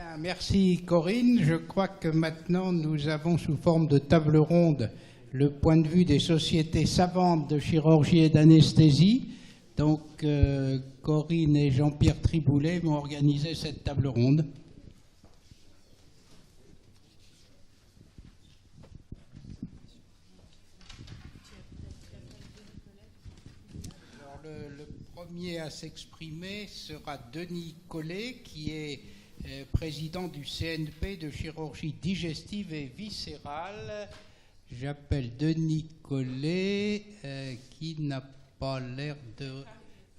Bien, merci Corinne. Je crois que maintenant nous avons sous forme de table ronde le point de vue des sociétés savantes de chirurgie et d'anesthésie. Donc Corinne et Jean-Pierre Triboulet vont organiser cette table ronde. Alors, le premier à s'exprimer sera Denis Collet, qui est président du CNP de chirurgie digestive et viscérale. J'appelle Denis Collet, qui n'a pas l'air de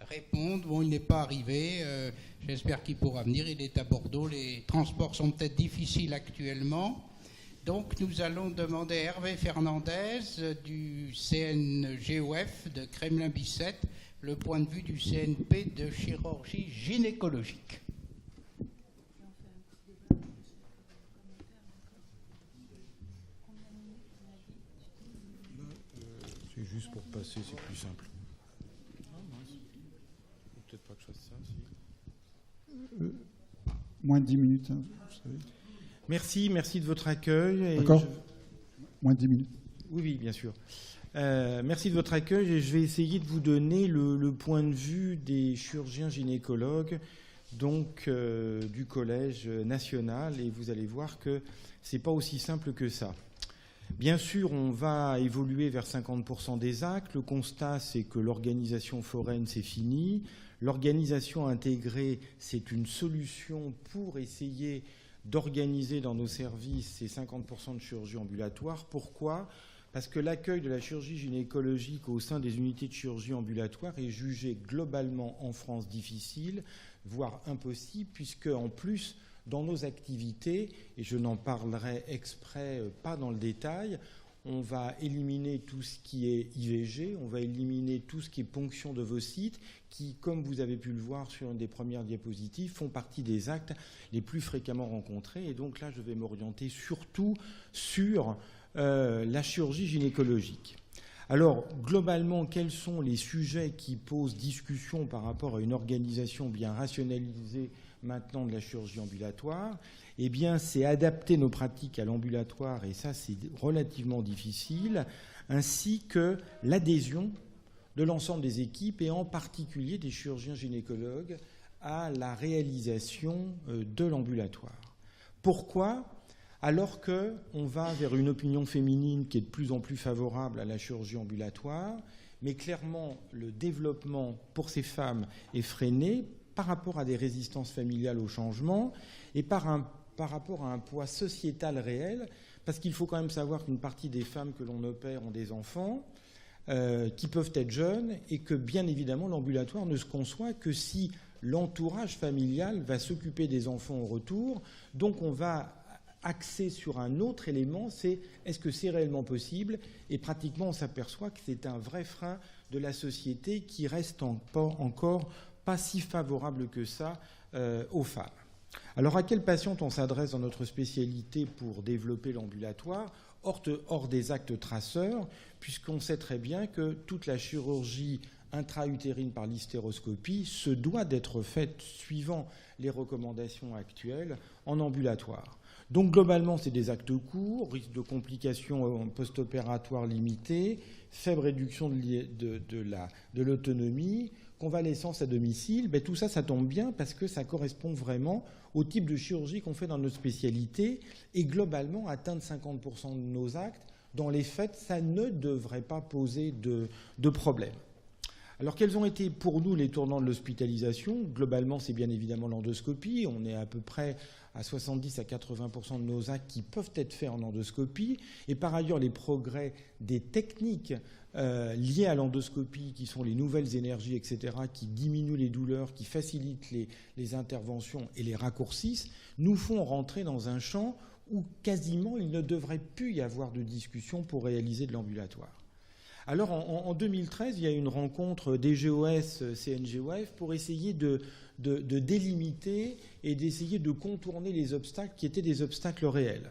répondre. Bon, il n'est pas arrivé. J'espère qu'il pourra venir. Il est à Bordeaux. Les transports sont peut-être difficiles actuellement. Donc, nous allons demander à Hervé Fernandez du CNGOF de Kremlin-Bicêtre le point de vue du CNP de chirurgie gynécologique. C'est juste pour passer, c'est plus simple. Peut-être pas que je fasse ça. Si. Moins de 10 minutes, hein, vous savez. Merci de votre accueil. D'accord. Moins de 10 minutes. Oui, bien sûr. Merci de votre accueil et je vais essayer de vous donner le point de vue des chirurgiens gynécologues donc, du Collège national, et vous allez voir que ce n'est pas aussi simple que ça. Bien sûr, on va évoluer vers 50% des actes. Le constat, c'est que l'organisation foraine, c'est fini. L'organisation intégrée, c'est une solution pour essayer d'organiser dans nos services ces 50% de chirurgie ambulatoire. Pourquoi ? Parce que l'accueil de la chirurgie gynécologique au sein des unités de chirurgie ambulatoire est jugé globalement en France difficile, voire impossible, puisque en plus, dans nos activités, et je n'en parlerai exprès pas dans le détail, on va éliminer tout ce qui est IVG, on va éliminer tout ce qui est ponction d'ovocytes, qui, comme vous avez pu le voir sur une des premières diapositives, font partie des actes les plus fréquemment rencontrés. Et donc là, je vais m'orienter surtout sur la chirurgie gynécologique. Alors, globalement, quels sont les sujets qui posent discussion par rapport à une organisation bien rationalisée maintenant de la chirurgie ambulatoire? Eh bien, c'est adapter nos pratiques à l'ambulatoire, et ça, c'est relativement difficile, ainsi que l'adhésion de l'ensemble des équipes, et en particulier des chirurgiens gynécologues, à la réalisation de l'ambulatoire. Pourquoi ? Alors qu'on va vers une opinion féminine qui est de plus en plus favorable à la chirurgie ambulatoire, mais clairement, le développement pour ces femmes est freiné par rapport à des résistances familiales au changement et par rapport à un poids sociétal réel, parce qu'il faut quand même savoir qu'une partie des femmes que l'on opère ont des enfants qui peuvent être jeunes, et que bien évidemment l'ambulatoire ne se conçoit que si l'entourage familial va s'occuper des enfants au retour. Donc on va axer sur un autre élément, c'est est-ce que c'est réellement possible? Et pratiquement on s'aperçoit que c'est un vrai frein de la société qui reste encore pas si favorable que ça aux femmes. Alors à quelle patiente on s'adresse dans notre spécialité pour développer l'ambulatoire, hors des actes traceurs, puisqu'on sait très bien que toute la chirurgie intra-utérine par l'hystéroscopie se doit d'être faite suivant les recommandations actuelles en ambulatoire. Donc globalement, c'est des actes courts, risque de complications post-opératoires limitées, faible réduction de l'autonomie, convalescence à domicile. Ben, tout ça, ça tombe bien parce que ça correspond vraiment au type de chirurgie qu'on fait dans notre spécialité, et globalement, atteindre 50% de nos actes, dans les faits, ça ne devrait pas poser de problème. Alors, quels ont été pour nous les tournants de l'hospitalisation? Globalement, c'est bien évidemment l'endoscopie. On est à peu près à 70 à 80% de nos actes qui peuvent être faits en endoscopie. Et par ailleurs, les progrès des techniques liées à l'endoscopie, qui sont les nouvelles énergies, etc., qui diminuent les douleurs, qui facilitent les interventions et les raccourcissent, nous font rentrer dans un champ où quasiment il ne devrait plus y avoir de discussion pour réaliser de l'ambulatoire. Alors en 2013, il y a eu une rencontre DGOS-CNGOF pour essayer de délimiter et d'essayer de contourner les obstacles qui étaient des obstacles réels.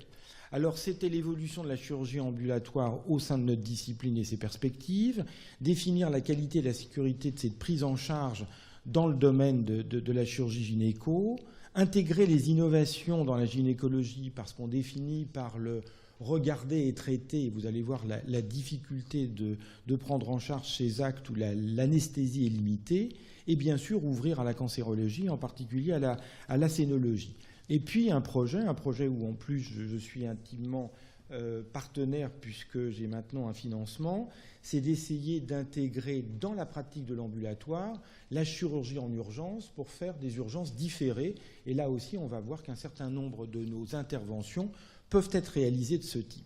Alors c'était l'évolution de la chirurgie ambulatoire au sein de notre discipline et ses perspectives, définir la qualité et la sécurité de cette prise en charge dans le domaine de la chirurgie gynéco, intégrer les innovations dans la gynécologie parce qu'on définit par le regarder et traiter, vous allez voir la difficulté de prendre en charge ces actes où l'anesthésie est limitée, et bien sûr ouvrir à la cancérologie, en particulier à la scénologie. Et puis un projet où en plus je suis intimement partenaire puisque j'ai maintenant un financement, c'est d'essayer d'intégrer dans la pratique de l'ambulatoire la chirurgie en urgence pour faire des urgences différées. Et là aussi, on va voir qu'un certain nombre de nos interventions peuvent être réalisées de ce type.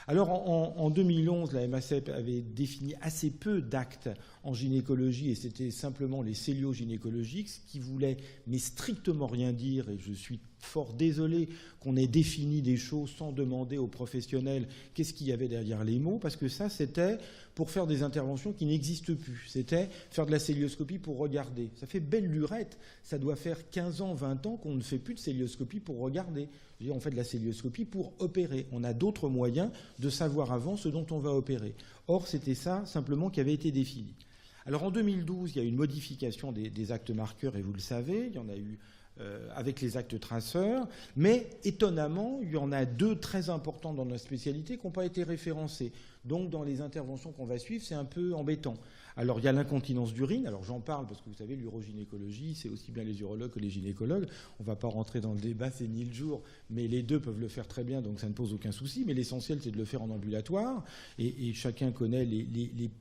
Alors en 2011, la MACEP avait défini assez peu d'actes en gynécologie et c'était simplement les cellio-gynécologiques, ce qui voulait mais strictement rien dire, et je suis fort désolé qu'on ait défini des choses sans demander aux professionnels qu'est-ce qu'il y avait derrière les mots, parce que ça c'était pour faire des interventions qui n'existent plus, c'était faire de la célioscopie pour regarder. Ça fait belle lurette, ça doit faire 15 ans, 20 ans qu'on ne fait plus de célioscopie pour regarder. On fait de la célioscopie pour opérer. On a d'autres moyens de savoir avant ce dont on va opérer. Or, c'était ça simplement qui avait été défini. Alors en 2012, il y a eu une modification des actes marqueurs, et vous le savez, il y en a eu avec les actes traceurs, mais étonnamment, il y en a 2 très importants dans notre spécialité qui n'ont pas été référencés. Donc dans les interventions qu'on va suivre, c'est un peu embêtant. Alors il y a l'incontinence d'urine, alors j'en parle parce que vous savez, l'urogynécologie, c'est aussi bien les urologues que les gynécologues. On ne va pas rentrer dans le débat, c'est ni le jour, mais les 2 peuvent le faire très bien, donc ça ne pose aucun souci. Mais l'essentiel, c'est de le faire en ambulatoire, et chacun connaît les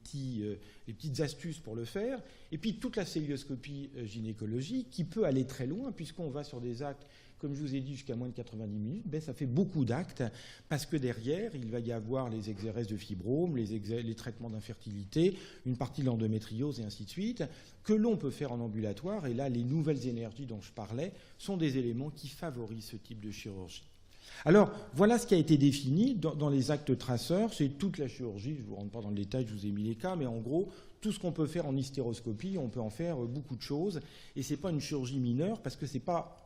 petites astuces pour le faire. Et puis toute la célioscopie gynécologique qui peut aller très loin, puisqu'on va sur des actes, comme je vous ai dit, jusqu'à moins de 90 minutes, ben ça fait beaucoup d'actes, parce que derrière, il va y avoir les exéreses de fibrome, les traitements d'infertilité, une partie de l'endométriose et ainsi de suite, que l'on peut faire en ambulatoire. Et là, les nouvelles énergies dont je parlais sont des éléments qui favorisent ce type de chirurgie. Alors, voilà ce qui a été défini dans les actes traceurs. C'est toute la chirurgie, je ne vous rentre pas dans le détail, je vous ai mis les cas, mais en gros, tout ce qu'on peut faire en hystéroscopie, on peut en faire beaucoup de choses. Et ce n'est pas une chirurgie mineure, parce que ce n'est pas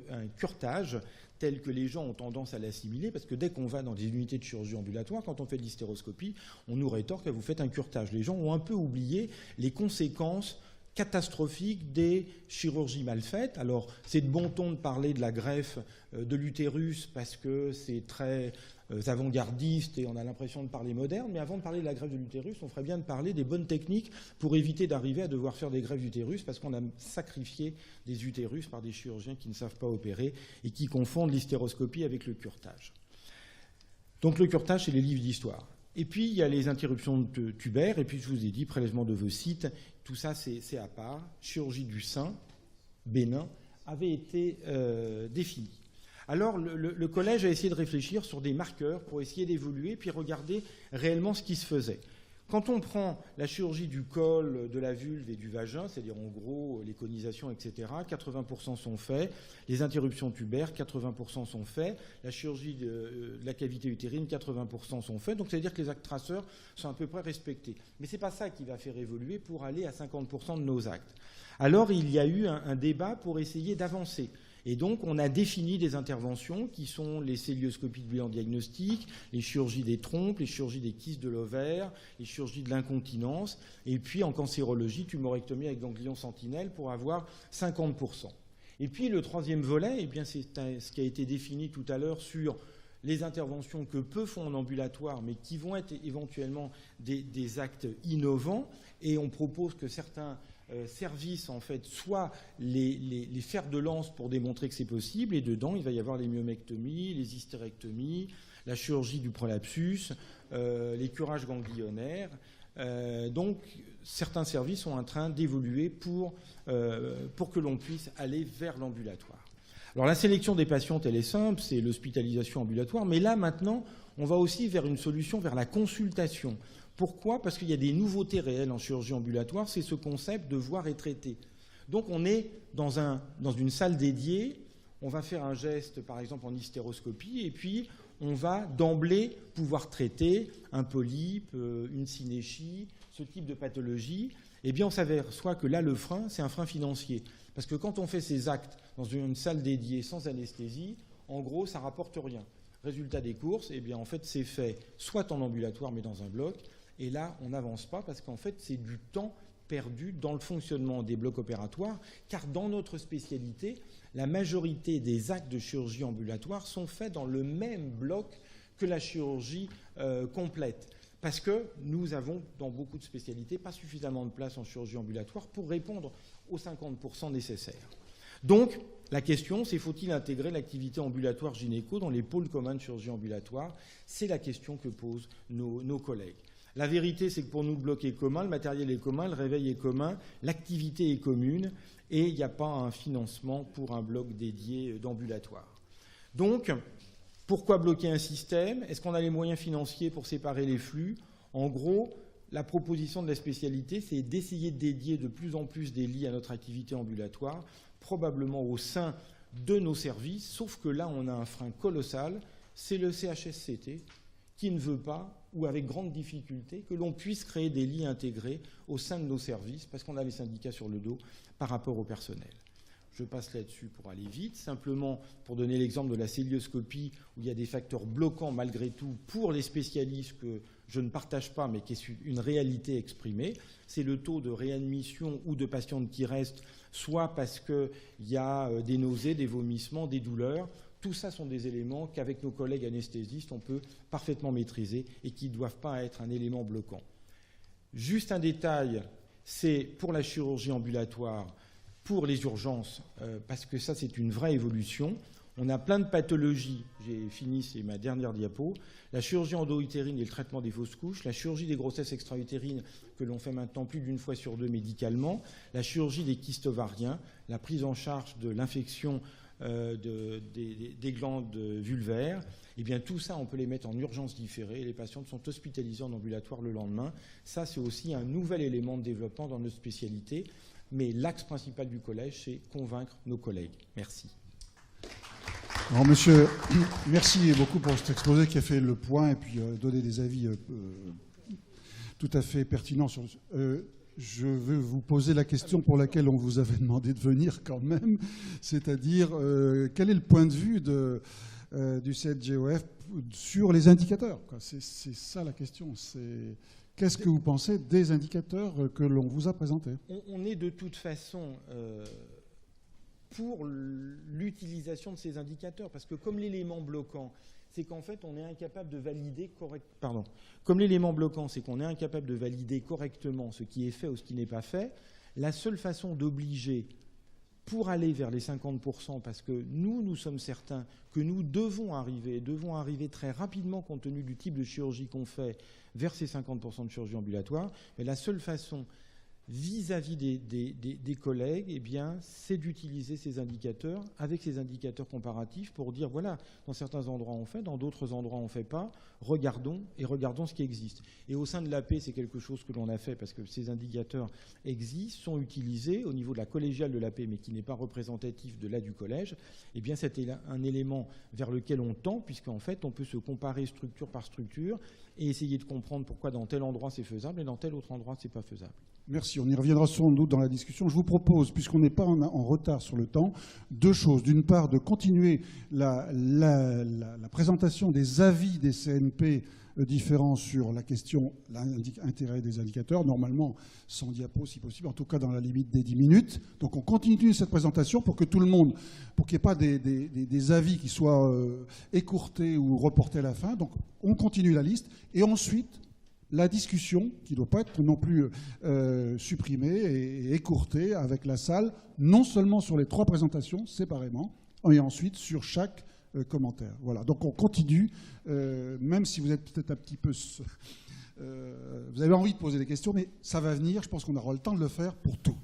un curetage tel que les gens ont tendance à l'assimiler, parce que dès qu'on va dans des unités de chirurgie ambulatoire, quand on fait de l'hystéroscopie, on nous rétorque que vous faites un curetage. Les gens ont un peu oublié les conséquences catastrophique des chirurgies mal faites. Alors, c'est de bon ton de parler de la greffe de l'utérus parce que c'est très avant-gardiste et on a l'impression de parler moderne, mais avant de parler de la greffe de l'utérus, on ferait bien de parler des bonnes techniques pour éviter d'arriver à devoir faire des greffes d'utérus parce qu'on a sacrifié des utérus par des chirurgiens qui ne savent pas opérer et qui confondent l'hystéroscopie avec le curetage. Donc le curetage, c'est les livres d'histoire. Et puis, il y a les interruptions de tubaires, et puis je vous ai dit, prélèvement d'ovocytes, tout ça, c'est à part. Chirurgie du sein, bénin, avait été définie. Alors, le collège a essayé de réfléchir sur des marqueurs pour essayer d'évoluer, puis regarder réellement ce qui se faisait. Quand on prend la chirurgie du col, de la vulve et du vagin, c'est-à-dire en gros les conisations, etc., 80% sont faits. Les interruptions tubaires, 80% sont faits. La chirurgie de la cavité utérine, 80% sont faits. Donc c'est-à-dire que les actes traceurs sont à peu près respectés. Mais ce n'est pas ça qui va faire évoluer pour aller à 50% de nos actes. Alors il y a eu un débat pour essayer d'avancer. Et donc, on a défini des interventions qui sont les célioscopies de bilan diagnostique, les chirurgies des trompes, les chirurgies des kystes de l'ovaire, les chirurgies de l'incontinence, et puis en cancérologie, tumorectomie avec ganglion sentinelle pour avoir 50%. Et puis, le troisième volet, eh bien, c'est ce qui a été défini tout à l'heure sur les interventions que peu font en ambulatoire, mais qui vont être éventuellement des actes innovants. Et on propose que certains services, en fait, soient les fers de lance pour démontrer que c'est possible. Et dedans, il va y avoir les myomectomies, les hystérectomies, la chirurgie du prolapsus, les curages ganglionnaires. Donc, certains services sont en train d'évoluer pour que l'on puisse aller vers l'ambulatoire. Alors, la sélection des patients, elle est simple, c'est l'hospitalisation ambulatoire. Mais là, maintenant, on va aussi vers une solution, vers la consultation. Pourquoi ? Parce qu'il y a des nouveautés réelles en chirurgie ambulatoire, c'est ce concept de voir et traiter. Donc on est dans une salle dédiée, on va faire un geste par exemple en hystéroscopie et puis on va d'emblée pouvoir traiter un polype, une synéchie, ce type de pathologie. Eh bien on s'aperçoit que là le frein, c'est un frein financier. Parce que quand on fait ces actes dans une salle dédiée sans anesthésie, en gros ça ne rapporte rien. Résultat des courses, eh bien en fait c'est fait soit en ambulatoire mais dans un bloc. Et là, on n'avance pas parce qu'en fait, c'est du temps perdu dans le fonctionnement des blocs opératoires, car dans notre spécialité, la majorité des actes de chirurgie ambulatoire sont faits dans le même bloc que la chirurgie complète. Parce que nous avons, dans beaucoup de spécialités, pas suffisamment de place en chirurgie ambulatoire pour répondre aux 50% nécessaires. Donc, la question, c'est faut-il intégrer l'activité ambulatoire gynéco dans les pôles communs de chirurgie ambulatoire? C'est la question que posent nos collègues. La vérité, c'est que pour nous, le bloc est commun, le matériel est commun, le réveil est commun, l'activité est commune, et il n'y a pas un financement pour un bloc dédié d'ambulatoire. Donc, pourquoi bloquer un système? Est-ce qu'on a les moyens financiers pour séparer les flux? En gros, la proposition de la spécialité, c'est d'essayer de dédier de plus en plus des lits à notre activité ambulatoire, probablement au sein de nos services, sauf que là, on a un frein colossal, c'est le CHSCT qui ne veut pas, ou avec grande difficulté, que l'on puisse créer des lits intégrés au sein de nos services, parce qu'on a les syndicats sur le dos par rapport au personnel. Je passe là-dessus pour aller vite. Simplement, pour donner l'exemple de la célioscopie, où il y a des facteurs bloquants malgré tout pour les spécialistes que je ne partage pas, mais qui est une réalité exprimée, c'est le taux de réadmission ou de patientes qui restent, soit parce qu'il y a des nausées, des vomissements, des douleurs. Tout ça sont des éléments qu'avec nos collègues anesthésistes, on peut parfaitement maîtriser et qui ne doivent pas être un élément bloquant. Juste un détail, c'est pour la chirurgie ambulatoire, pour les urgences, parce que ça, c'est une vraie évolution. On a plein de pathologies. J'ai fini, c'est ma dernière diapo. La chirurgie endo-utérine et le traitement des fausses couches, la chirurgie des grossesses extra-utérines que l'on fait maintenant plus d'une fois sur deux médicalement, la chirurgie des kystes ovariens, la prise en charge de l'infection des glandes vulvaires, eh bien tout ça, on peut les mettre en urgence différée et les patientes sont hospitalisées en ambulatoire le lendemain. Ça, c'est aussi un nouvel élément de développement dans notre spécialité. Mais l'axe principal du collège, c'est convaincre nos collègues. Merci. Alors, monsieur, merci beaucoup pour cet exposé qui a fait le point et puis donné des avis tout à fait pertinents. Je veux vous poser la question pour laquelle on vous avait demandé de venir quand même, c'est-à-dire quel est le point de vue du CSGOF sur les indicateurs? C'est ça la question. Qu'est-ce que vous pensez des indicateurs que l'on vous a présentés? On est de toute façon pour l'utilisation de ces indicateurs, parce que comme l'élément bloquant, c'est qu'en fait, on est incapable de valider correctement. Comme l'élément bloquant, c'est qu'on est incapable de valider correctement ce qui est fait ou ce qui n'est pas fait, la seule façon d'obliger pour aller vers les 50%, parce que nous sommes certains que nous devons arriver très rapidement, compte tenu du type de chirurgie qu'on fait, vers ces 50% de chirurgie ambulatoire. Mais la seule façon, vis-à-vis des collègues, eh bien, c'est d'utiliser ces indicateurs avec ces indicateurs comparatifs pour dire, voilà, dans certains endroits on fait, dans d'autres endroits on ne fait pas, regardons ce qui existe. Et au sein de l'AP, c'est quelque chose que l'on a fait parce que ces indicateurs existent, sont utilisés au niveau de la collégiale de l'AP, mais qui n'est pas représentatif de là du collège. Eh bien, c'était un élément vers lequel on tend, puisqu'en fait, on peut se comparer structure par structure et essayer de comprendre pourquoi dans tel endroit c'est faisable et dans tel autre endroit c'est pas faisable. Merci, on y reviendra sans doute dans la discussion. Je vous propose, puisqu'on n'est pas en retard sur le temps, deux choses. D'une part, de continuer la présentation des avis des CNP différents sur la question, l'intérêt des indicateurs, normalement sans diapo si possible, en tout cas dans la limite des 10 minutes. Donc on continue cette présentation pour que tout le monde, pour qu'il n'y ait pas des avis qui soient écourtés ou reportés à la fin. Donc on continue la liste et ensuite la discussion, qui ne doit pas être non plus supprimée et écourtée avec la salle, non seulement sur les trois présentations séparément, et ensuite sur chaque commentaire. Voilà, donc on continue, même si vous êtes peut-être un petit peu... vous avez envie de poser des questions, mais ça va venir, je pense qu'on aura le temps de le faire pour tout.